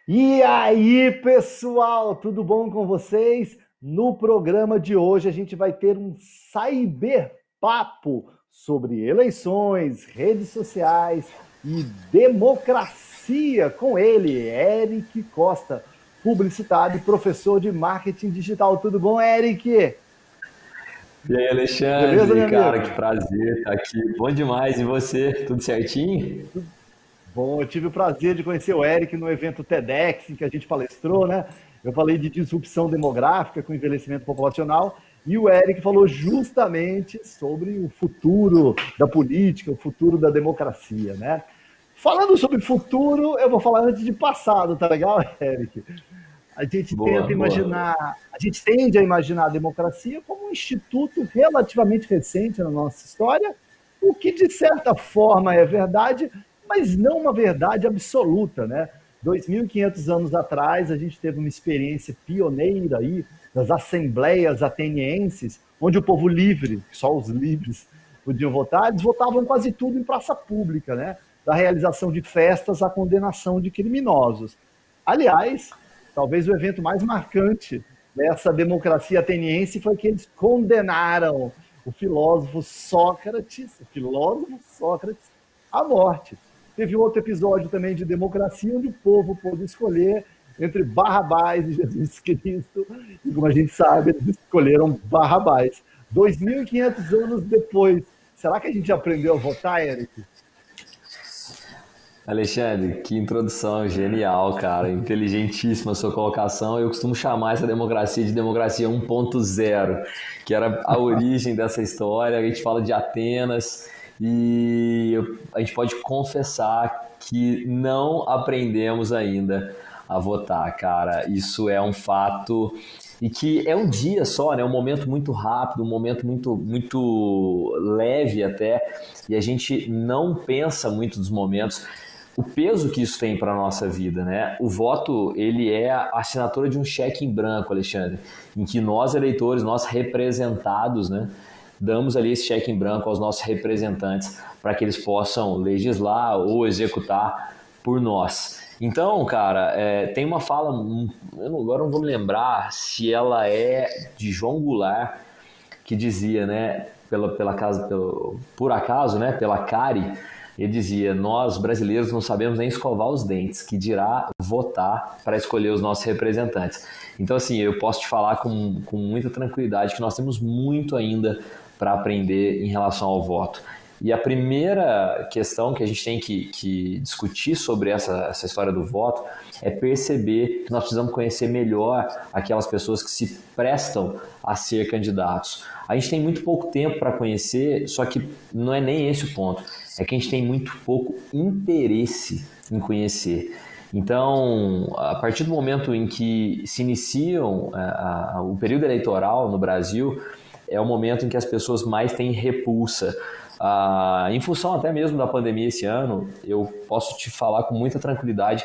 E aí, pessoal, tudo bom com vocês? No programa de hoje a gente vai ter um cyberpapo sobre eleições, redes sociais e democracia com ele, Eric Costa, publicitário e professor de marketing digital. Tudo bom, Eric? E aí, Beleza, Alexandre, meu cara, amigo? que prazer estar aqui. Bom demais. E você? Tudo certinho? Bom, eu tive o prazer de conhecer o Eric no evento TEDx, em que a gente palestrou, né? Eu falei de disrupção demográfica com envelhecimento populacional, e o Eric falou justamente sobre o futuro da política, o futuro da democracia, né? Falando sobre futuro, eu vou falar antes de passado, tá legal, Eric? A gente Boa, tenta boa. imaginar, a gente tende a imaginar a democracia como um instituto relativamente recente na nossa história, o que de certa forma é verdade, mas não uma verdade absoluta, né? 2.500 anos atrás, a gente teve uma experiência pioneira aí das assembleias atenienses, onde o povo livre, só os livres podiam votar, eles votavam quase tudo em praça pública, né? Da realização de festas à condenação de criminosos. Aliás, talvez o evento mais marcante dessa democracia ateniense foi que eles condenaram o filósofo Sócrates à morte. Teve outro episódio também de democracia onde o povo pôde escolher entre Barrabás e Jesus Cristo, e como a gente sabe, eles escolheram Barrabás. 2.500 anos depois, será que a gente aprendeu a votar, Eric? Alexandre, que introdução genial, cara. Inteligentíssima a sua colocação. Eu costumo chamar essa democracia de democracia 1.0, que era a origem dessa história. A gente fala de Atenas e a gente pode confessar que não aprendemos ainda a votar, cara. Isso é um fato e que é um dia só, né? Um momento muito rápido, um momento muito leve até, e a gente não pensa muito dos momentos o peso que isso tem para a nossa vida, né? O voto, ele é a assinatura de um cheque em branco, Alexandre, em que nós, eleitores, nós representados, né, damos ali esse cheque em branco aos nossos representantes para que eles possam legislar ou executar por nós. Então, cara, tem uma fala, agora não vou me lembrar se ela é de João Goulart, que dizia, né, por acaso, né, pela cárie, ele dizia: nós brasileiros não sabemos nem escovar os dentes, que dirá votar para escolher os nossos representantes. Então, assim, eu posso te falar com muita tranquilidade que nós temos muito ainda para aprender em relação ao voto. E a primeira questão que a gente tem que discutir sobre essa história do voto é perceber que nós precisamos conhecer melhor aquelas pessoas que se prestam a ser candidatos. A gente tem muito pouco tempo para conhecer, só que não é nem esse o ponto. É que a gente tem muito pouco interesse em conhecer. Então, a partir do momento em que se iniciam o período eleitoral no Brasil, é o momento em que as pessoas mais têm repulsa. Em função até mesmo da pandemia esse ano, eu posso te falar com muita tranquilidade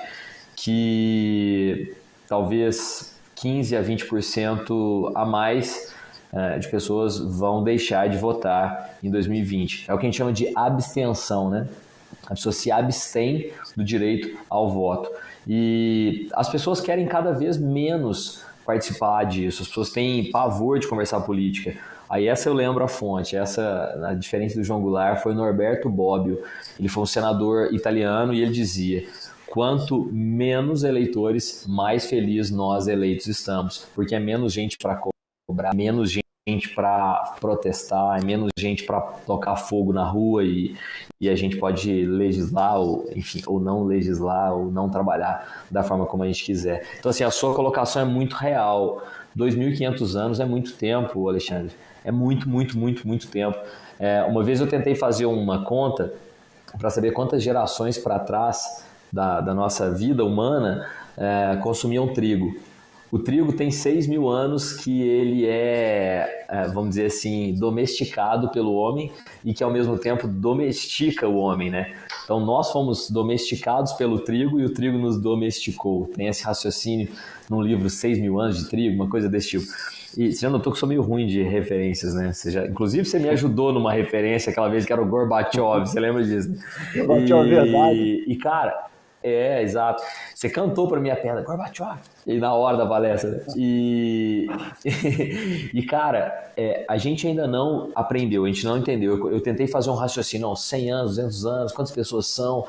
que talvez 15 a 20% a mais de pessoas vão deixar de votar em 2020. É o que a gente chama de abstenção, né? A pessoa se abstém do direito ao voto. E as pessoas querem cada vez menos participar disso, as pessoas têm pavor de conversar política. Aí essa eu lembro a fonte, essa, a diferença do João Goulart, foi Norberto Bobbio. Ele foi um senador italiano e ele dizia: quanto menos eleitores, mais felizes nós eleitos estamos, porque é menos gente para cobrar, menos gente para protestar, é menos gente para tocar fogo na rua e a gente pode legislar ou, enfim, ou não legislar ou não trabalhar da forma como a gente quiser. Então, assim, a sua colocação é muito real. 2.500 anos é muito tempo, Alexandre. É muito, muito, muito, muito tempo. Uma vez eu tentei fazer uma conta para saber quantas gerações para trás da nossa vida humana consumiam trigo. O trigo tem 6.000 anos que ele vamos dizer assim, domesticado pelo homem e que ao mesmo tempo domestica o homem, né? Então nós fomos domesticados pelo trigo e o trigo nos domesticou. Tem esse raciocínio num livro 6.000 anos de trigo, uma coisa desse tipo. E você já notou que eu sou meio ruim de referências, né? Inclusive você me ajudou numa referência aquela vez que era o Gorbachev, você lembra disso? Né? Eu bati a verdade. Cara, Exato. Você cantou para mim a pedra, Gorbachev, e na hora da palestra. Né? E cara, a gente ainda não aprendeu, a gente não entendeu. Eu tentei fazer um raciocínio, não, 100 anos, 200 anos, quantas pessoas são?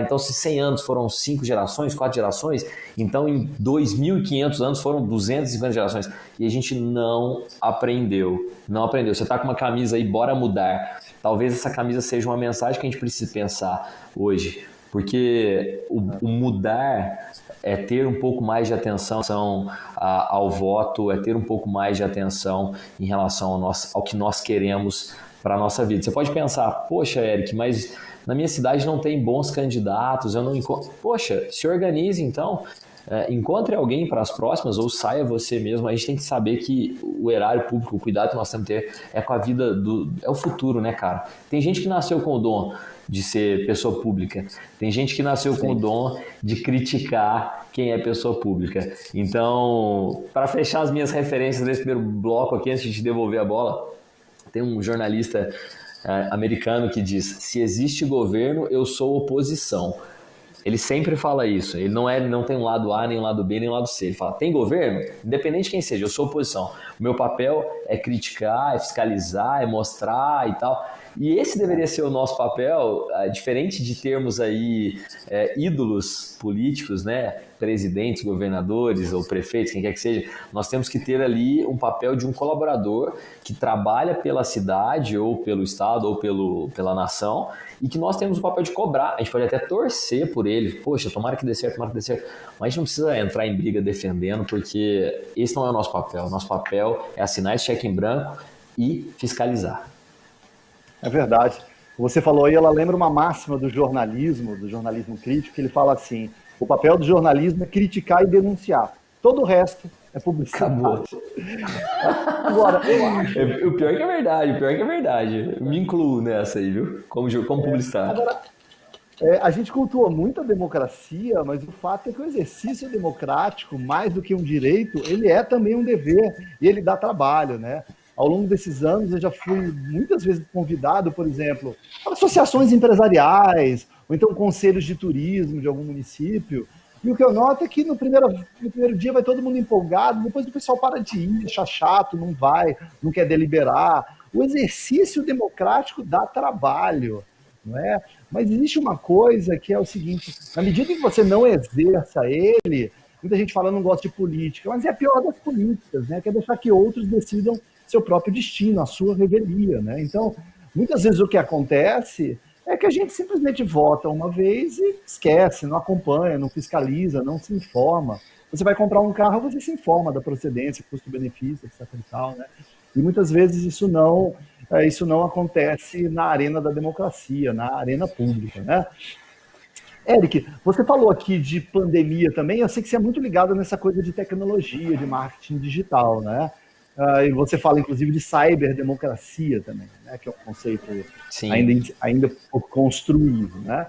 Então se 100 anos foram 5 gerações, 4 gerações, então em 2.500 anos foram 250 gerações. E a gente não aprendeu. Não aprendeu. Você tá com uma camisa aí, bora mudar. Talvez essa camisa seja uma mensagem que a gente precise pensar hoje. Porque o mudar é ter um pouco mais de atenção ao voto, é ter um pouco mais de atenção em relação ao que nós queremos para a nossa vida. Você pode pensar, poxa, Eric, mas na minha cidade não tem bons candidatos, eu não encontro... Poxa, se organize então, encontre alguém para as próximas ou saia você mesmo. A gente tem que saber que o erário público, o cuidado que nós temos que ter é com a vida é o futuro, né, cara? Tem gente que nasceu com o dom de ser pessoa pública. Tem gente que nasceu com o dom de criticar quem é pessoa pública. Então, para fechar as minhas referências desse primeiro bloco aqui, antes de te devolver a bola, tem um jornalista americano que diz: se existe governo, eu sou oposição. Ele sempre fala isso. Ele não tem um lado A, nem um lado B, nem um lado C. Ele fala, tem governo? Independente de quem seja, eu sou oposição. O meu papel é criticar, é fiscalizar, é mostrar e tal. E esse deveria ser o nosso papel, diferente de termos aí ídolos políticos, né? Presidentes, governadores ou prefeitos, quem quer que seja. Nós temos que ter ali um papel de um colaborador que trabalha pela cidade ou pelo estado ou pela nação, e que nós temos o papel de cobrar. A gente pode até torcer por ele. Poxa, tomara que dê certo, tomara que dê certo. Mas a gente não precisa entrar em briga defendendo, porque esse não é o nosso papel. O nosso papel é assinar esse cheque em branco e fiscalizar. É verdade. Você falou aí, ela lembra uma máxima do jornalismo crítico, que ele fala assim: o papel do jornalismo é criticar e denunciar. Todo o resto é publicidade. Acabou. Agora, eu acho. O pior que é verdade. Eu me incluo nessa aí, viu? Como publicitário. Agora, a gente cultua muito a democracia, mas o fato é que o exercício democrático, mais do que um direito, ele é também um dever e ele dá trabalho, né? Ao longo desses anos, eu já fui muitas vezes convidado, por exemplo, para associações empresariais, ou então conselhos de turismo de algum município. E o que eu noto é que no primeiro dia vai todo mundo empolgado, depois o pessoal para de ir, acha chato, não vai, não quer deliberar. O exercício democrático dá trabalho, não é? Mas existe uma coisa que é o seguinte: na medida que você não exerça ele, muita gente fala não gosta de política, mas é a pior das políticas, né? Que é deixar que outros decidam seu próprio destino, a sua revelia, né? Então, muitas vezes o que acontece é que a gente simplesmente vota uma vez e esquece, não acompanha, não fiscaliza, não se informa. Você vai comprar um carro, você se informa da procedência, custo-benefício, etc. e tal, né? E muitas vezes isso não acontece na arena da democracia, na arena pública, né? Eric, você falou aqui de pandemia também, eu sei que você é muito ligado nessa coisa de tecnologia, de marketing digital, né? E você fala, inclusive, de cyberdemocracia também, né? Que é um conceito ainda pouco construído, né?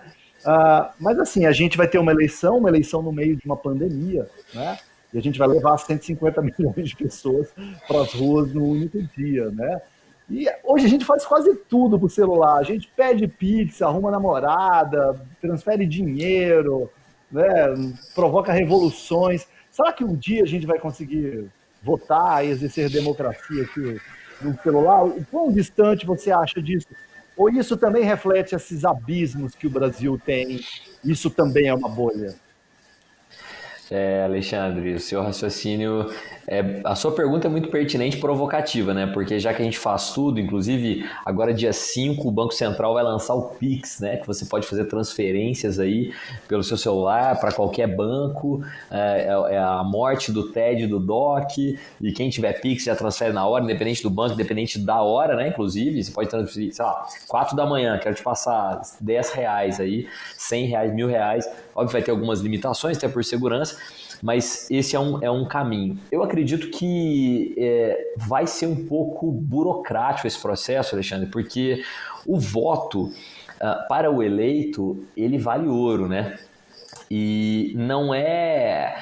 Mas, assim, a gente vai ter uma eleição no meio de uma pandemia, né? E a gente vai levar 150 milhões de pessoas para as ruas no único dia, né? E hoje a gente faz quase tudo por celular. A gente pede pizza, arruma namorada, transfere dinheiro, né? Provoca revoluções. Será que um dia a gente vai conseguir votar e exercer democracia aqui no celular? O quão distante você acha disso? Ou isso também reflete esses abismos que o Brasil tem? Isso também é uma bolha? Alexandre, o seu raciocínio, a sua pergunta é muito pertinente e provocativa, né? Porque já que a gente faz tudo, inclusive agora dia 5 o Banco Central vai lançar o Pix, né? Que você pode fazer transferências aí pelo seu celular para qualquer banco, é a morte do TED, do DOC, e quem tiver Pix já transfere na hora, independente do banco, independente da hora, né? Inclusive, você pode transferir, sei lá, 4 da manhã, quero te passar R$10 aí, R$100, R$1.000, óbvio vai ter algumas limitações, até por segurança, mas esse é um caminho. Eu acredito que vai ser um pouco burocrático esse processo, Alexandre, porque o voto para o eleito, ele vale ouro, né? E não é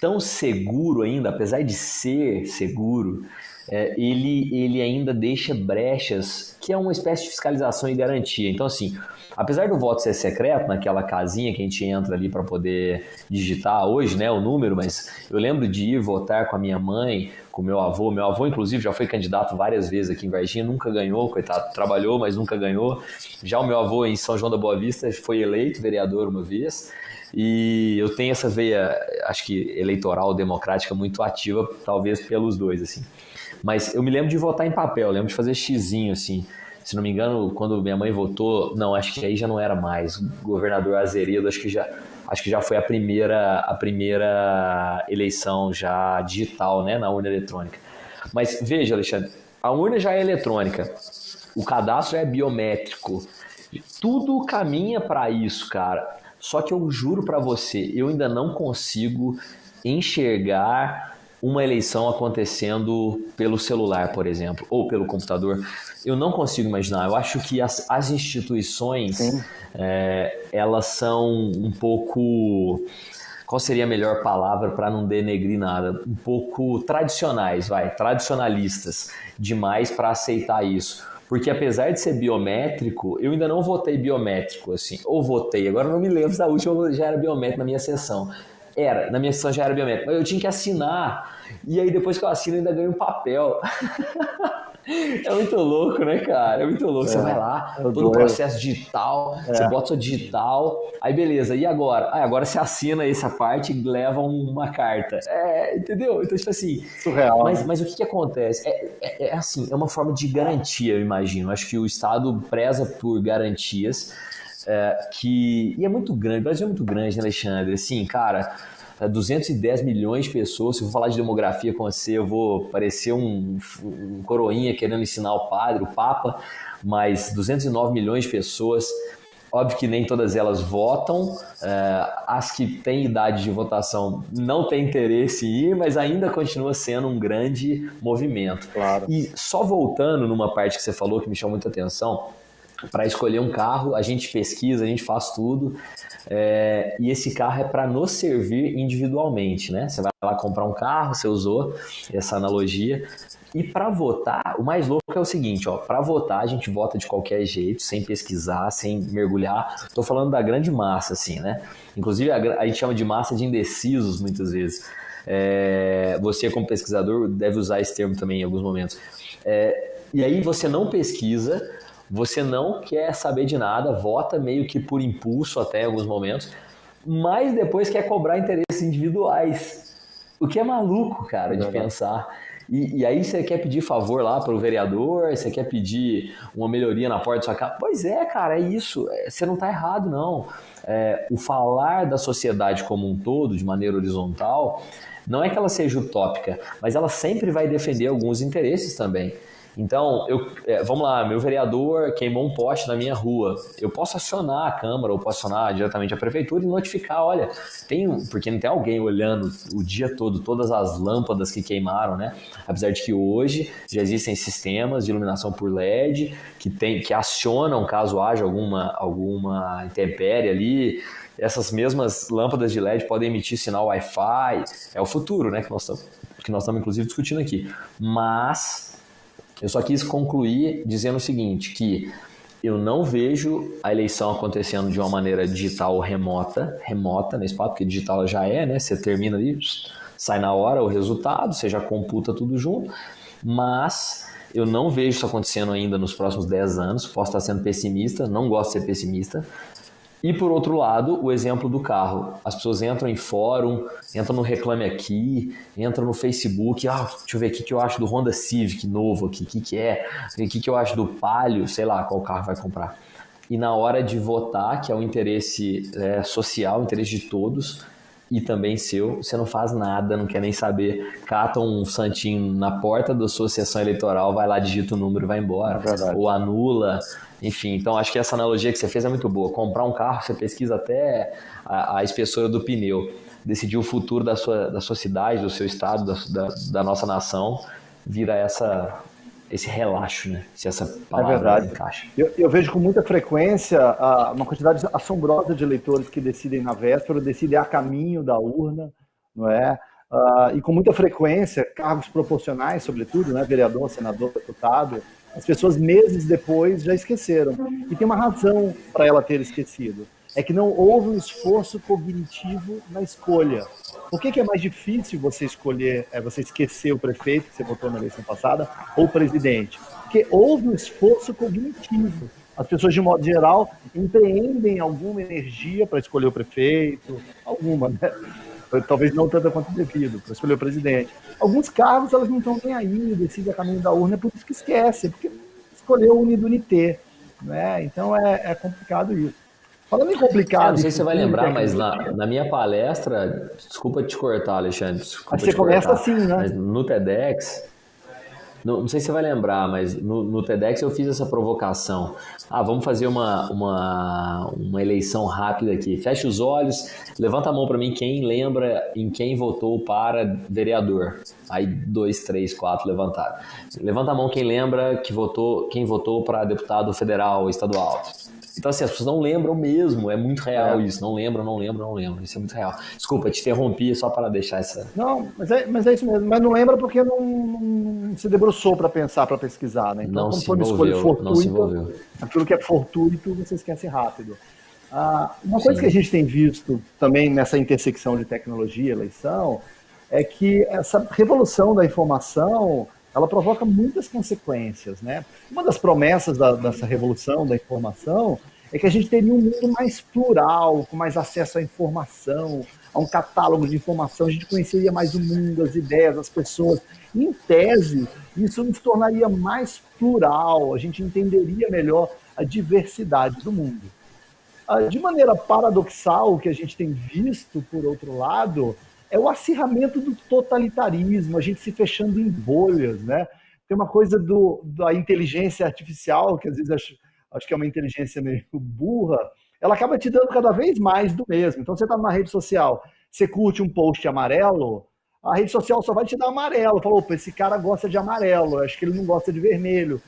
tão seguro ainda, apesar de ser seguro, ele ainda deixa brechas, que é uma espécie de fiscalização e garantia. Então, assim, apesar do voto ser secreto, naquela casinha que a gente entra ali para poder digitar hoje, né, o número, mas eu lembro de ir votar com a minha mãe, com o meu avô. Meu avô, inclusive, já foi candidato várias vezes aqui em Varginha, nunca ganhou, coitado, trabalhou, mas nunca ganhou. Já o meu avô em São João da Boa Vista foi eleito vereador uma vez. E eu tenho essa veia, acho que eleitoral, democrática, muito ativa, talvez pelos dois, assim. Mas eu me lembro de votar em papel, eu lembro de fazer xizinho, assim. Se não me engano, quando minha mãe votou, não, acho que aí já não era mais. O governador Azeredo, acho que já foi a primeira eleição já digital, né, na urna eletrônica. Mas veja, Alexandre, a urna já é eletrônica, o cadastro é biométrico, tudo caminha para isso, cara. Só que eu juro para você, eu ainda não consigo enxergar uma eleição acontecendo pelo celular, por exemplo, ou pelo computador. Eu não consigo imaginar. Eu acho que as instituições, elas são um pouco... Qual seria a melhor palavra para não denegrir nada? Um pouco tradicionalistas demais para aceitar isso. Porque apesar de ser biométrico, eu ainda não votei biométrico, assim. Ou votei, agora não me lembro se a última já era biométrico na minha sessão. Na minha sessão já era biométrico, mas eu tinha que assinar. E aí depois que eu assino, eu ainda ganho um papel. É muito louco, né, cara? É muito louco. Você vai lá, todo o processo digital, você bota sua digital, aí beleza, e agora? Agora você assina essa parte e leva uma carta. Entendeu? Então, tipo assim... Surreal. Mas o que acontece? Assim, é uma forma de garantia, eu imagino. Acho que o Estado preza por garantias, e é muito grande. O Brasil é muito grande, né, Alexandre? Assim, cara... 210 milhões de pessoas. Se eu for falar de demografia com você, eu vou parecer um coroinha querendo ensinar o padre, o papa, mas 209 milhões de pessoas. Óbvio que nem todas elas votam, as que têm idade de votação não têm interesse em ir, mas ainda continua sendo um grande movimento. Claro. E só voltando numa parte que você falou que me chamou muita atenção, para escolher um carro, a gente pesquisa, a gente faz tudo, e esse carro é para nos servir individualmente, né? Você vai lá comprar um carro, você usou essa analogia, e para votar, o mais louco é o seguinte, para votar a gente vota de qualquer jeito, sem pesquisar, sem mergulhar. Estou falando da grande massa, assim, né? Inclusive a gente chama de massa de indecisos muitas vezes. Você como pesquisador deve usar esse termo também em alguns momentos. E aí você não pesquisa, você não quer saber de nada, vota meio que por impulso até em alguns momentos, mas depois quer cobrar interesses individuais. O que é maluco, cara, de pensar. E aí você quer pedir favor lá para o vereador, você quer pedir uma melhoria na porta da sua casa. Pois é, cara, é isso. Você não está errado, não. O falar da sociedade como um todo, de maneira horizontal, não é que ela seja utópica, mas ela sempre vai defender alguns interesses também. Então, vamos lá, meu vereador queimou um poste na minha rua. Eu posso acionar a Câmara ou posso acionar diretamente a Prefeitura e notificar, olha, porque não tem alguém olhando o dia todo todas as lâmpadas que queimaram, né? Apesar de que hoje já existem sistemas de iluminação por LED que acionam caso haja alguma intempérie ali. Essas mesmas lâmpadas de LED podem emitir sinal Wi-Fi. É o futuro, né? Que nós estamos inclusive discutindo aqui. Mas... eu só quis concluir dizendo o seguinte, que eu não vejo a eleição acontecendo de uma maneira digital remota nesse papo, porque digital ela já é, né? Você termina ali, sai na hora o resultado, você já computa tudo junto, mas eu não vejo isso acontecendo ainda nos próximos 10 anos, posso estar sendo pessimista, não gosto de ser pessimista. E por outro lado, o exemplo do carro. As pessoas entram em fórum, entram no Reclame Aqui, entram no Facebook. Deixa eu ver o que eu acho do Honda Civic novo aqui, o que é, o que eu acho do Palio, sei lá qual carro vai comprar. E na hora de votar, que é o interesse social, o interesse de todos, e também seu, você não faz nada, não quer nem saber, cata um santinho na porta da sua sessão eleitoral, vai lá, digita o número e vai embora, ou anula, enfim. Então acho que essa analogia que você fez é muito boa. Comprar um carro, você pesquisa até a espessura do pneu, decidir o futuro da sua cidade, do seu estado, da nossa nação, vira esse relaxo, né? Se essa palavra encaixa. Eu vejo com muita frequência uma quantidade assombrosa de eleitores que decidem na véspera, decidem a caminho da urna, não é? e com muita frequência, cargos proporcionais, sobretudo, né, vereador, senador, deputado, as pessoas meses depois já esqueceram. E tem uma razão para ela ter esquecido. É que não houve um esforço cognitivo na escolha. Por que é mais difícil você escolher, você esquecer o prefeito que você votou na eleição passada ou o presidente? Porque houve um esforço cognitivo. As pessoas, de modo geral, empreendem alguma energia para escolher o prefeito, alguma, né? Talvez não tanta quanto devido, para escolher o presidente. Alguns cargos elas não estão nem aí, decidem a caminho da urna, por isso que esquecem, porque escolheu o unidunité, né? Então é complicado isso. Falando em complicado... Não sei se você vai lembrar, mas na minha palestra, desculpa te cortar, Alexandre, mas você começa assim, né? Mas no TEDx... Não sei se você vai lembrar, mas no TEDx eu fiz essa provocação. Vamos fazer uma eleição rápida aqui. Fecha os olhos, levanta a mão para mim quem lembra em quem votou para vereador. Aí 2, 3, 4 levantaram. Levanta a mão quem lembra quem votou para deputado federal ou estadual. Então, assim, as pessoas não lembram mesmo, é muito real isso. Não lembram, isso é muito real. Desculpa, te interrompi só para deixar essa... Não, mas é isso mesmo. Mas não lembra porque não se debruçou para pensar, para pesquisar, né? Então, não como se foi uma escolha envolveu. Aquilo que é fortuito, você esquece rápido. Uma coisa que a gente tem visto também nessa intersecção de tecnologia e eleição é que essa revolução da informação, ela provoca muitas consequências, né? Uma das promessas dessa revolução da informação é que a gente teria um mundo mais plural, com mais acesso à informação, a um catálogo de informação, a gente conheceria mais o mundo, as ideias, as pessoas. Em tese, isso nos tornaria mais plural, a gente entenderia melhor a diversidade do mundo. De maneira paradoxal, o que a gente tem visto, por outro lado, é o acirramento do totalitarismo, a gente se fechando em bolhas, né? Tem uma coisa da inteligência artificial, que às vezes acho que é uma inteligência meio burra, ela acaba te dando cada vez mais do mesmo. Então, você está numa rede social, você curte um post amarelo, a rede social só vai te dar amarelo. Falou, opa, esse cara gosta de amarelo, acho que ele não gosta de vermelho.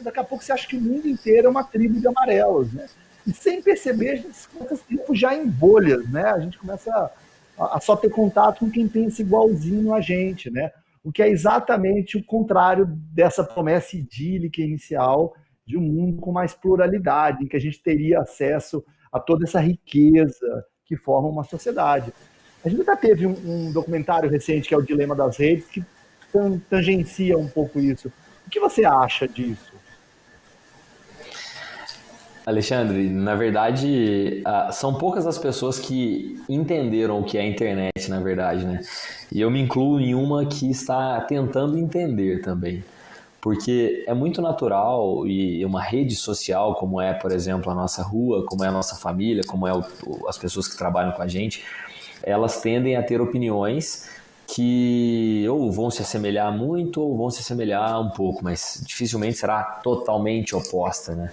Daqui a pouco você acha que o mundo inteiro é uma tribo de amarelos, né? E sem perceber, a gente começa a se já em bolhas, né? A gente começa a só ter contato com quem pensa igualzinho a gente, né? O que é exatamente o contrário dessa promessa idílica inicial de um mundo com mais pluralidade, em que a gente teria acesso a toda essa riqueza que forma uma sociedade. A gente até teve um documentário recente, que é o Dilema das Redes, que tangencia um pouco isso. O que você acha disso? Alexandre, na verdade, são poucas as pessoas que entenderam o que é a internet, na verdade, né? E eu me incluo em uma que está tentando entender também. Porque é muito natural e uma rede social, como é, por exemplo, a nossa rua, como é a nossa família, como é as pessoas que trabalham com a gente, elas tendem a ter opiniões que ou vão se assemelhar muito ou vão se assemelhar um pouco, mas dificilmente será totalmente oposta, né?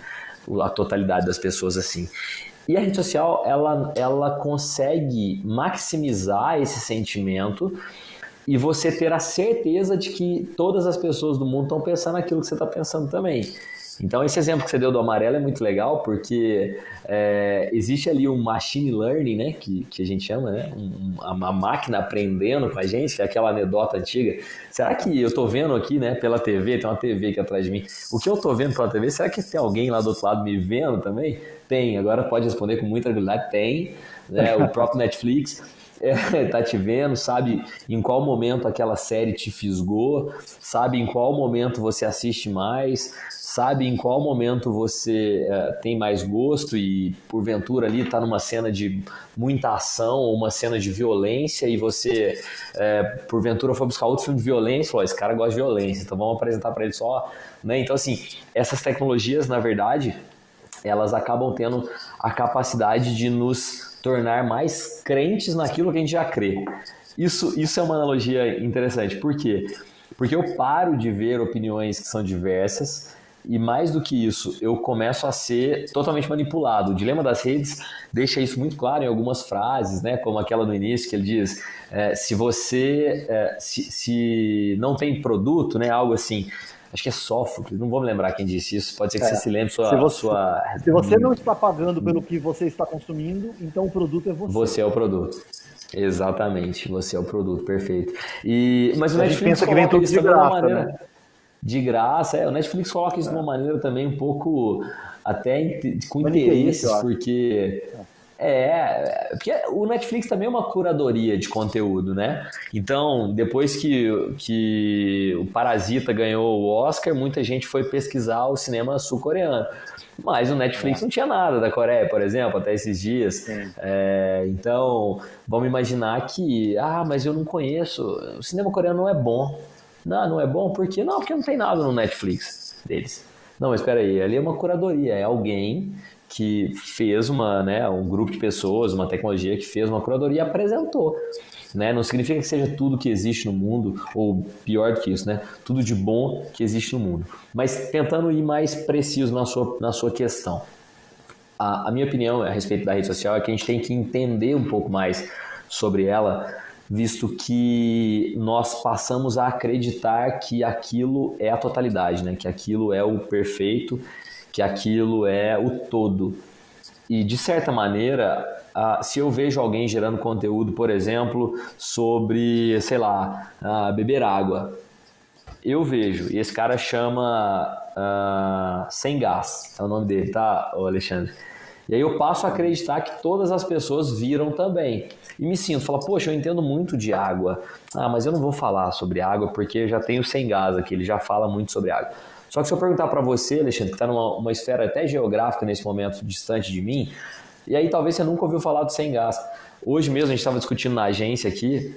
A totalidade das pessoas assim. E a rede social, ela consegue maximizar esse sentimento e você ter a certeza de que todas as pessoas do mundo estão pensando aquilo que você está pensando também. Então, esse exemplo que você deu do amarelo é muito legal, porque existe ali um machine learning, né, que a gente chama, né, uma máquina aprendendo com a gente, que é aquela anedota antiga. Será que eu estou vendo aqui, né, pela TV, tem uma TV aqui atrás de mim, o que eu estou vendo pela TV, será que tem alguém lá do outro lado me vendo também? Tem, agora pode responder com muita tranquilidade, tem, né, o próprio Netflix tá te vendo, sabe em qual momento aquela série te fisgou, sabe em qual momento você assiste mais, sabe em qual momento você tem mais gosto e porventura ali tá numa cena de muita ação ou uma cena de violência e você porventura foi buscar outro filme de violência e falou, esse cara gosta de violência, então vamos apresentar para ele só, né? Então assim, essas tecnologias na verdade elas acabam tendo a capacidade de nos tornar mais crentes naquilo que a gente já crê. Isso é uma analogia interessante. Por quê? Porque eu paro de ver opiniões que são diversas e, mais do que isso, eu começo a ser totalmente manipulado. O Dilema das Redes deixa isso muito claro em algumas frases, né? Como aquela do início que ele diz, se você se não tem produto, né? Algo assim... Acho que é Sófocles, não vou me lembrar quem disse isso, pode ser que você se lembre Se você não está pagando pelo que você está consumindo, então o produto é você. Você é o produto. Exatamente, você é o produto, perfeito. Mas o A gente Netflix pensa que vem coloca tudo isso de também de uma graça, maneira né? de graça. O Netflix coloca isso de uma maneira também um pouco até com Maniqueísta, eu interesses, acho. porque o Netflix também é uma curadoria de conteúdo, né? Então, depois que o Parasita ganhou o Oscar, muita gente foi pesquisar o cinema sul-coreano. Mas o Netflix É, não tinha nada da Coreia, por exemplo, até esses dias. sim. Então, vamos imaginar que, mas eu não conheço, o cinema coreano não é bom. Não, não é bom por quê? Não, porque não tem nada no Netflix deles. Não, mas espera aí, ali é uma curadoria, é alguém que fez um grupo de pessoas, uma tecnologia que fez uma curadoria e apresentou. Né? Não significa que seja tudo que existe no mundo, ou pior do que isso, né? Tudo de bom que existe no mundo. Mas tentando ir mais preciso na sua questão. A minha opinião a respeito da rede social é que a gente tem que entender um pouco mais sobre ela, visto que nós passamos a acreditar que aquilo é a totalidade, né? Que aquilo é o perfeito, que aquilo é o todo. E, de certa maneira, se eu vejo alguém gerando conteúdo, por exemplo, sobre, sei lá, beber água, eu vejo, e esse cara chama Sem Gás, é o nome dele, tá, Alexandre? E aí eu passo a acreditar que todas as pessoas viram também. E me sinto, falo, poxa, eu entendo muito de água. Mas eu não vou falar sobre água porque já tem o Sem Gás aqui, ele já fala muito sobre água. Só que se eu perguntar para você, Alexandre, que está numa esfera até geográfica nesse momento, distante de mim, e aí talvez você nunca ouviu falar do Sem Gás. Hoje mesmo a gente estava discutindo na agência aqui,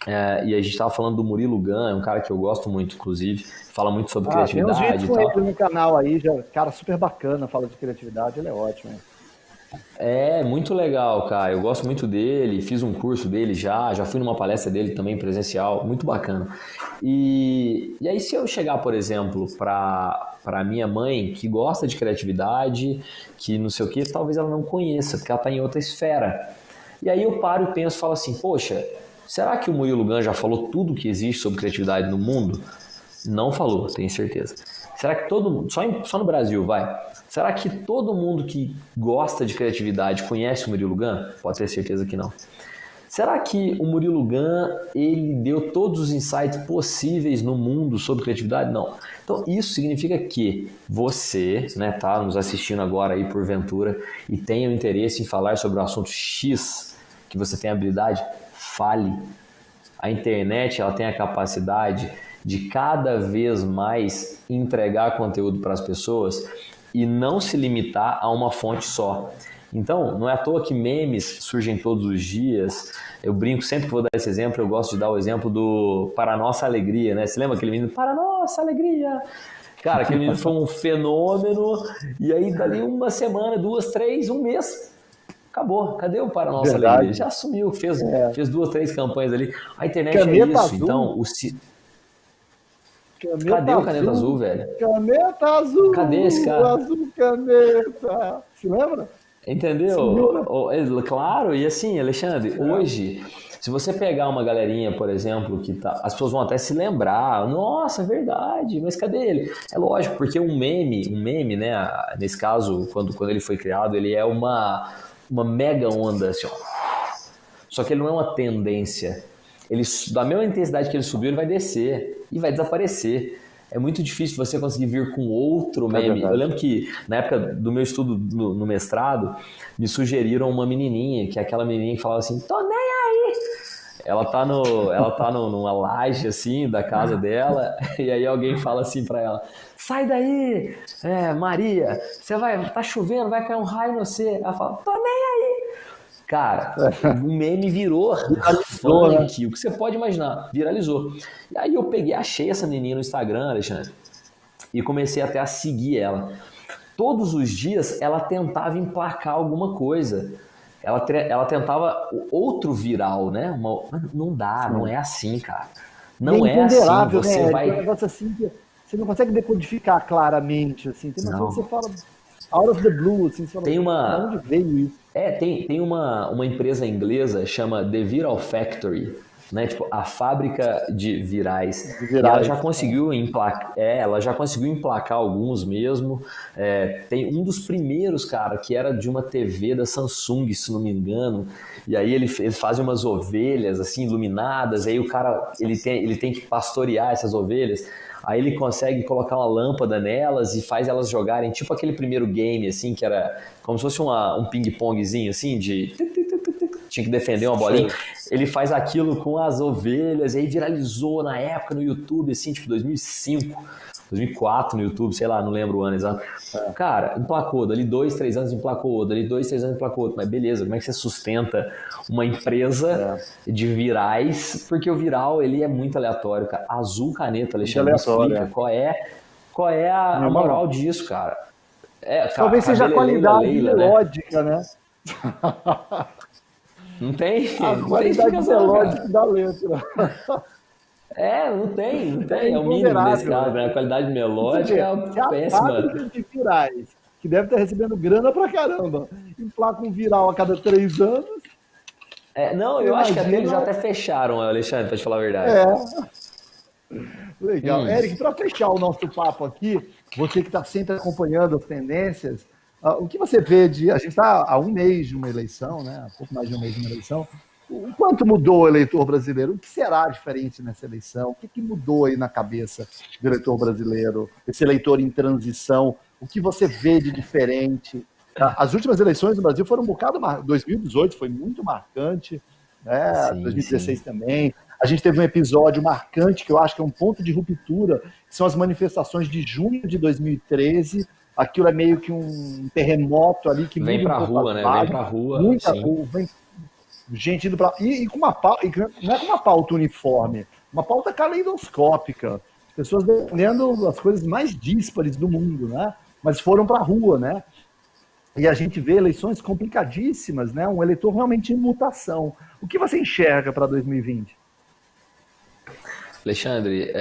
e a gente estava falando do Murilo Gun, é um cara que eu gosto muito, inclusive, fala muito sobre Tem uns vídeos criatividade e com ele tal. no canal aí, já, cara, super bacana, fala de criatividade, ele é ótimo. Hein? É, muito legal, cara. Eu gosto muito dele, fiz um curso dele já fui numa palestra dele também presencial, muito bacana. E aí, se eu chegar, por exemplo, para minha mãe, que gosta de criatividade, que não sei o que, talvez ela não conheça, porque ela está em outra esfera. E aí eu paro e penso, falo assim, poxa, será que o Murilo Gun já falou tudo que existe sobre criatividade no mundo? Não falou, tenho certeza. Será que todo mundo, só no Brasil, vai? Será que todo mundo que gosta de criatividade conhece o Murilo Gun? Pode ter certeza que não. Será que o Murilo Gun, ele deu todos os insights possíveis no mundo sobre criatividade? Não. Então isso significa que você, né, tá nos assistindo agora aí porventura e tenha o interesse em falar sobre o assunto X, que você tem habilidade, fale. A internet, ela tem a capacidade de cada vez mais entregar conteúdo para as pessoas e não se limitar a uma fonte só. Então, não é à toa que memes surgem todos os dias. Eu brinco sempre que vou dar esse exemplo, eu gosto de dar o exemplo do Para Nossa Alegria, né? Você lembra aquele menino? Para Nossa Alegria! Cara, aquele menino foi um fenômeno, e aí dali uma semana, duas, três, um mês, acabou. Cadê o Para Nossa Alegria? Verdade. Já sumiu, fez duas, três campanhas ali. A internet é Caneta isso. azul, Então, cadê caneta o Caneta Azul, azul, velho? caneta Cadê esse azul, cara? azul caneta. Se lembra? Sumiu, né? Entendeu? Claro, e assim, Alexandre, hoje, se você pegar uma galerinha, por exemplo, que tá, as pessoas vão até se lembrar, nossa, é verdade, mas cadê ele? É lógico, porque um meme, né, nesse caso, quando ele foi criado, ele é uma mega onda, assim, ó. Só que ele não é uma tendência. Ele, da mesma intensidade que ele subiu, ele vai descer e vai desaparecer. É muito difícil você conseguir vir com outro É meme. Eu verdade. lembro que na época do meu estudo no mestrado, me sugeriram uma menininha, que é aquela menininha que falava assim, tô nem aí. Numa laje assim da casa dela, e aí alguém fala assim pra ela, sai daí, Maria, tá chovendo, vai cair um raio no você. Ela fala, tô nem aí. Cara, o meme virou Viralizou, né? funk, o que você pode imaginar, viralizou. E aí eu peguei, achei essa menina no Instagram, Alexandre, e comecei até a seguir ela. Todos os dias ela tentava emplacar alguma coisa. Ela tentava outro viral, né? Não dá, não Sim. é assim, cara. E é Não é assim, imponderável, né, você Érico? É um vai... negócio assim que você não consegue decodificar claramente, assim. Tem umas coisas que Não. você fala out of the blue, assim, você fala, Tem da onde uma... veio isso? tem uma empresa inglesa, chama The Viral Factory. né? Tipo, a fábrica de virais. De E ela virais, já conseguiu emplacar, ela já conseguiu emplacar alguns mesmo. Tem um dos primeiros, cara, que era de uma TV da Samsung, se não me engano. E aí eles fazem umas ovelhas assim iluminadas. Aí o cara ele tem que pastorear essas ovelhas. Aí ele consegue colocar uma lâmpada nelas e faz elas jogarem, tipo aquele primeiro game, assim, que era como se fosse um ping-pongzinho, assim, de... Tinha que defender uma bolinha. Ele faz aquilo com as ovelhas, e aí viralizou na época no YouTube, assim, tipo 2005, 2004 no YouTube, sei lá, não lembro o ano exato. Cara, emplacou, dali 2, 3 anos emplacou outro, dali 2, 3 anos emplacou outro. Mas beleza, como é que você sustenta uma empresa de virais? Porque o viral, ele é muito aleatório, cara. Azul Caneta, Alexandre, me explica qual é a moral disso, cara. Talvez seja a qualidade Leila, melódica, né? Não tem? A Não tem qualidade explicação, melódica cara. da letra. Não tem. É É o mínimo nesse imponderável. caso, né? A qualidade Você melódica vê, é se a péssima. fábrica de virais, que deve estar recebendo grana pra caramba, emplaca um viral a cada 3 anos, Não, você eu acho que até eles já imagina... até fecharam, Alexandre, pra te falar a verdade. Legal. Eric, para fechar o nosso papo aqui, você que está sempre acompanhando as tendências, o que você vê de... A gente está há um mês de uma eleição, né? Há pouco mais de um mês de uma eleição. O quanto mudou o eleitor brasileiro? O que será diferente nessa eleição? O que mudou aí na cabeça do eleitor brasileiro? Esse eleitor em transição, o que você vê de diferente? As últimas eleições no Brasil foram um bocado... 2018 foi muito marcante, né? Sim, 2016 sim. também. A gente teve um episódio marcante, que eu acho que é um ponto de ruptura, que são as manifestações de junho de 2013. Aquilo é meio que um terremoto ali que Vem muda pra um pouco rua, as né? Vem bases. pra rua, Muita sim. rua, vem gente indo para... E com uma pauta, não é com uma pauta uniforme, uma pauta caleidoscópica. As pessoas defendendo as coisas mais díspares do mundo, né? Mas foram para a rua, né? E a gente vê eleições complicadíssimas, né? Um eleitor realmente em mutação. O que você enxerga para 2020? Alexandre,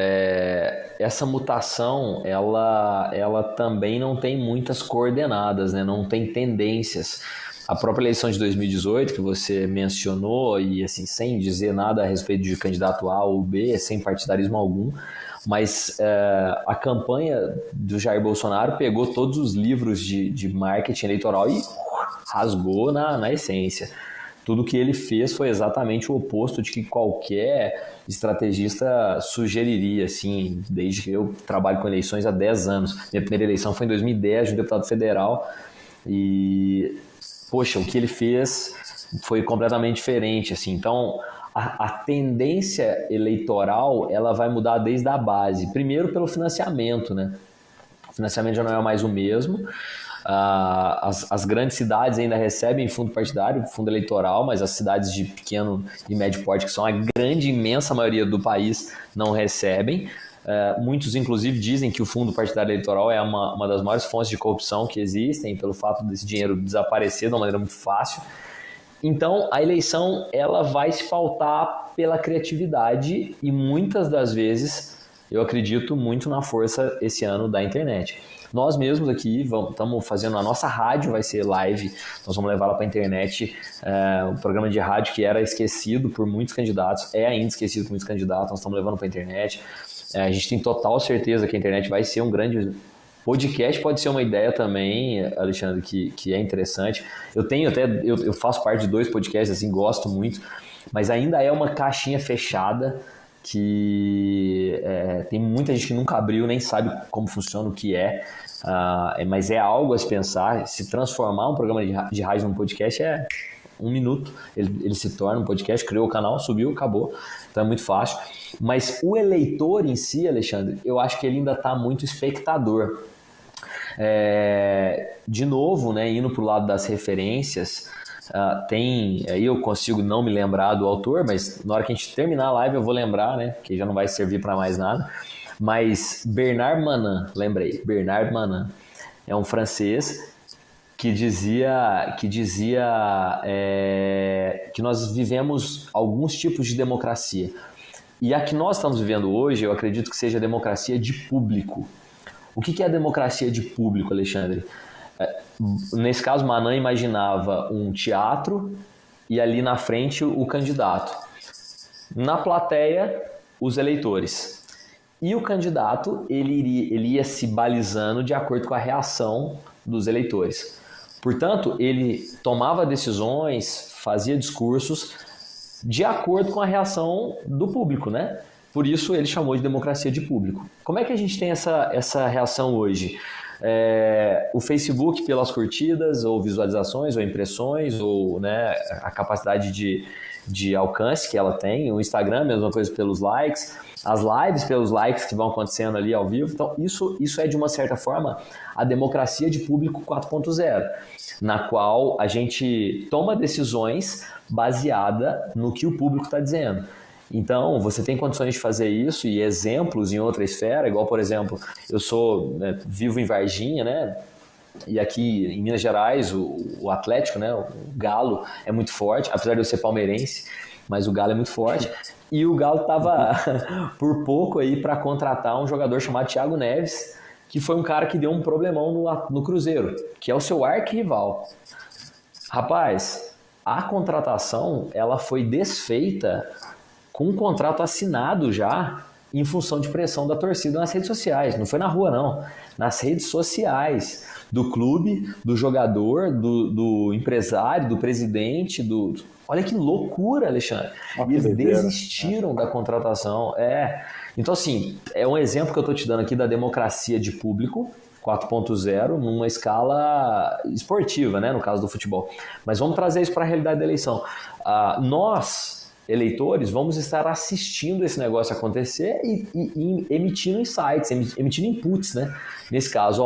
essa mutação, ela também não tem muitas coordenadas, né? Não tem tendências. A própria eleição de 2018, que você mencionou, e assim, sem dizer nada a respeito de candidato A ou B, sem partidarismo algum, mas a campanha do Jair Bolsonaro pegou todos os livros de marketing eleitoral e rasgou na essência. Tudo que ele fez foi exatamente o oposto de que qualquer estrategista sugeriria, assim, desde que eu trabalho com eleições há 10 anos. Minha primeira eleição foi em 2010, de um deputado federal, e, poxa, o que ele fez foi completamente diferente, assim. Então, a tendência eleitoral, ela vai mudar desde a base. Primeiro pelo financiamento, né? O financiamento já não é mais o mesmo. As grandes cidades ainda recebem fundo partidário, fundo eleitoral, mas as cidades de pequeno e médio porte, que são a grande, imensa maioria do país, não recebem. Muitos, inclusive, dizem que o fundo partidário eleitoral é uma das maiores fontes de corrupção que existem, pelo fato desse dinheiro desaparecer de uma maneira muito fácil. Então, a eleição ela vai se pautar pela criatividade e muitas das vezes eu acredito muito na força esse ano da internet. Nós mesmos aqui estamos fazendo a nossa rádio, vai ser live, nós vamos levar ela para a internet, um programa de rádio que era esquecido por muitos candidatos, é ainda esquecido por muitos candidatos, nós estamos levando para a internet. A gente tem total certeza que a internet vai ser um grande... Podcast pode ser uma ideia também, Alexandre, que é interessante. Eu faço parte de 2 podcasts, assim, gosto muito, mas ainda é uma caixinha fechada que tem muita gente que nunca abriu, nem sabe como funciona, o que mas é algo a se pensar. Se transformar um programa de rádio num podcast é 1 minuto, ele se torna um podcast, criou o canal, subiu, acabou, então é muito fácil. Mas o eleitor em si, Alexandre, eu acho que ele ainda está muito espectador. De novo, né, indo para o lado das referências, aí eu consigo não me lembrar do autor, mas na hora que a gente terminar a live eu vou lembrar, né, que já não vai servir para mais nada, mas Bernard Manin, lembrei, Bernard Manin é um francês que dizia que nós vivemos alguns tipos de democracia, e a que nós estamos vivendo hoje, eu acredito que seja a democracia de público. O que é a democracia de público, Alexandre? Nesse caso, Manin imaginava um teatro e ali na frente o candidato. Na plateia, os eleitores. E o candidato, ele ia se balizando de acordo com a reação dos eleitores. Portanto, ele tomava decisões, fazia discursos de acordo com a reação do público, né? Por isso ele chamou de democracia de público. Como é que a gente tem essa reação hoje? O Facebook pelas curtidas, ou visualizações, ou impressões, ou, né, a capacidade de alcance que ela tem. O Instagram, mesma coisa pelos likes. As lives pelos likes que vão acontecendo ali ao vivo. Então, isso é, de uma certa forma, a democracia de público 4.0, na qual a gente toma decisões baseada no que o público está dizendo. Então, você tem condições de fazer isso, e exemplos em outra esfera, igual, por exemplo, eu vivo em Varginha, né? E aqui em Minas Gerais, o Atlético, né, o Galo, é muito forte, apesar de eu ser palmeirense, mas o Galo é muito forte. E o Galo estava por pouco aí para contratar um jogador chamado Thiago Neves, que foi um cara que deu um problemão no Cruzeiro, que é o seu arquirrival. Rapaz, a contratação ela foi desfeita com um contrato assinado já em função de pressão da torcida nas redes sociais. Não foi na rua, não. Nas redes sociais do clube, do jogador, do empresário, do presidente, Olha que loucura, Alexandre. E eles desistiram da contratação. Então, assim, é um exemplo que eu estou te dando aqui da democracia de público 4.0 numa escala esportiva, né, no caso do futebol. Mas vamos trazer isso para a realidade da eleição. Nós, eleitores, vamos estar assistindo esse negócio acontecer e emitindo insights, emitindo inputs, né? Nesse caso,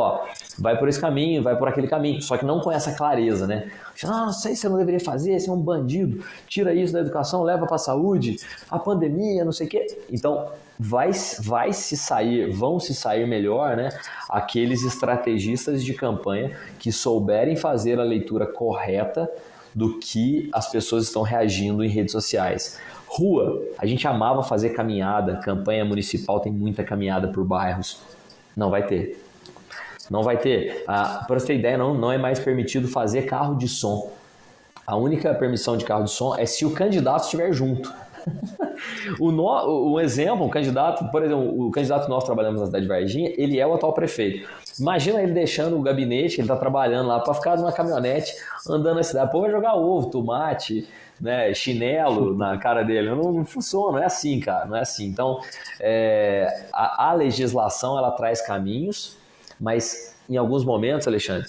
vai por esse caminho, vai por aquele caminho, só que não com essa clareza, né? Não sei se você não deveria fazer, você é um bandido, tira isso da educação, leva para a saúde, a pandemia, não sei o quê. Então, vão se sair melhor, né? Aqueles estrategistas de campanha que souberem fazer a leitura correta do que as pessoas estão reagindo em redes sociais. Rua, a gente amava fazer caminhada, campanha municipal tem muita caminhada por bairros. Não vai ter. Não vai ter. Para você ter ideia, não é mais permitido fazer carro de som. A única permissão de carro de som é se o candidato estiver junto. Um exemplo, por exemplo, o candidato que nós trabalhamos na cidade de Varginha, ele é o atual prefeito. Imagina ele deixando o gabinete, ele está trabalhando lá, para ficar numa caminhonete andando na cidade. Pô, vai jogar ovo, tomate, né, chinelo na cara dele. Não funciona, não é assim, cara, não é assim. Então, a legislação, ela traz caminhos, mas em alguns momentos, Alexandre,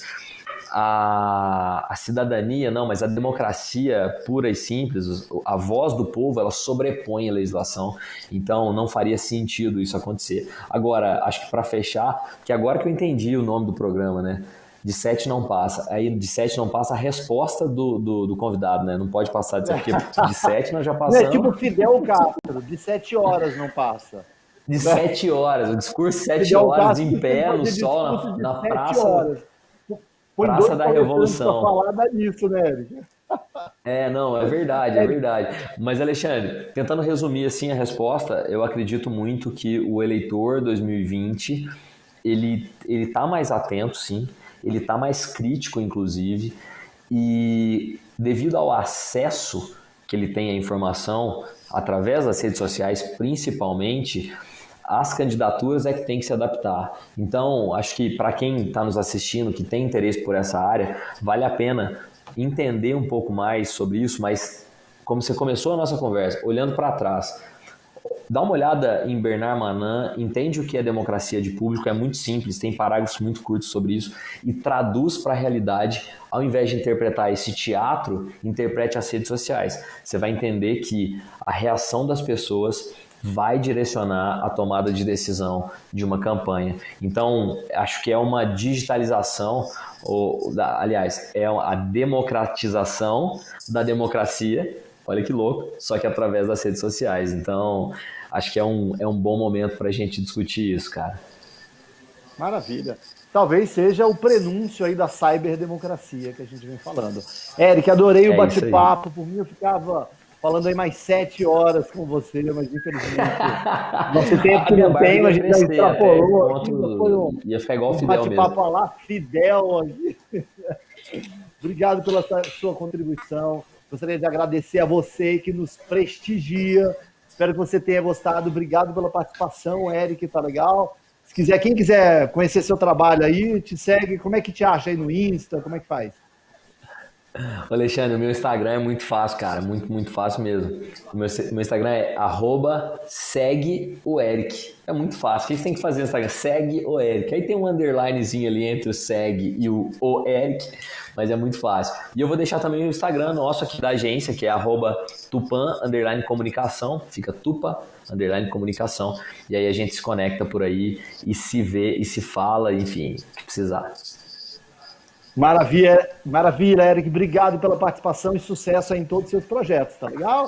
a cidadania, mas a democracia pura e simples, a voz do povo, ela sobrepõe a legislação, então não faria sentido isso acontecer. Agora, acho que para fechar, que agora que eu entendi o nome do programa, né? De 7 não passa. Aí de 7 não passa a resposta do convidado, né? Não pode passar de 7, porque de 7 nós já passamos. É tipo Fidel Castro, de 7 horas não passa. De 7 horas, o discurso 7 horas, em pé, no sol, na praça. Horas. Praça da Revolução. Falar disso, né, Eric? É verdade. Mas, Alexandre, tentando resumir assim a resposta, eu acredito muito que o eleitor 2020, ele tá mais atento, sim, ele tá mais crítico, inclusive, e devido ao acesso que ele tem à informação, através das redes sociais, principalmente, as candidaturas é que tem que se adaptar. Então, acho que para quem está nos assistindo, que tem interesse por essa área, vale a pena entender um pouco mais sobre isso, mas como você começou a nossa conversa, olhando para trás, dá uma olhada em Bernard Manin, entende o que é democracia de público, é muito simples, tem parágrafos muito curtos sobre isso, e traduz para a realidade, ao invés de interpretar esse teatro, interprete as redes sociais. Você vai entender que a reação das pessoas vai direcionar a tomada de decisão de uma campanha. Então, acho que é uma digitalização, aliás, é a democratização da democracia, olha que louco, só que através das redes sociais. Então, acho que é um bom momento para a gente discutir isso, cara. Maravilha. Talvez seja o prenúncio aí da cyberdemocracia que a gente vem falando. Eric, adorei o bate-papo, por mim eu ficava falando aí mais 7 horas com você, mas infelizmente nosso tempo não tem, a gente já extrapolou. Ia ficar igual o Fidel mesmo. Bate-papo lá, Fidel aqui. Obrigado pela sua contribuição. Gostaria de agradecer a você que nos prestigia. Espero que você tenha gostado. Obrigado pela participação, Eric, tá legal? Se quiser, quem quiser conhecer seu trabalho aí, te segue. Como é que te acha aí no Insta? Como é que faz? Alexandre, o meu Instagram é muito fácil, cara. Muito, muito fácil mesmo. O meu Instagram é @segue_o_eric. É muito fácil. O que você tem que fazer no Instagram? Segue o Eric. Aí tem um underlinezinho ali entre o segue e o Eric, mas é muito fácil. E eu vou deixar também o Instagram nosso aqui da agência, que é @tupan_comunicação. Fica tupa_comunicação. E aí a gente se conecta por aí e se vê e se fala, enfim, o que precisar. Maravilha, maravilha, Eric. Obrigado pela participação e sucesso aí em todos os seus projetos, tá legal?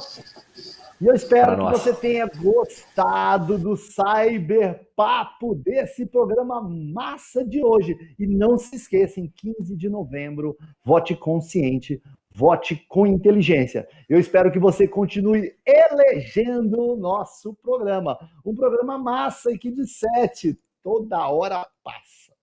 E eu espero que você tenha gostado do Cyberpapo, desse programa massa de hoje. E não se esqueça, em 15 de novembro, vote consciente, vote com inteligência. Eu espero que você continue elegendo o nosso programa. Um programa massa e que de 7 toda hora passa.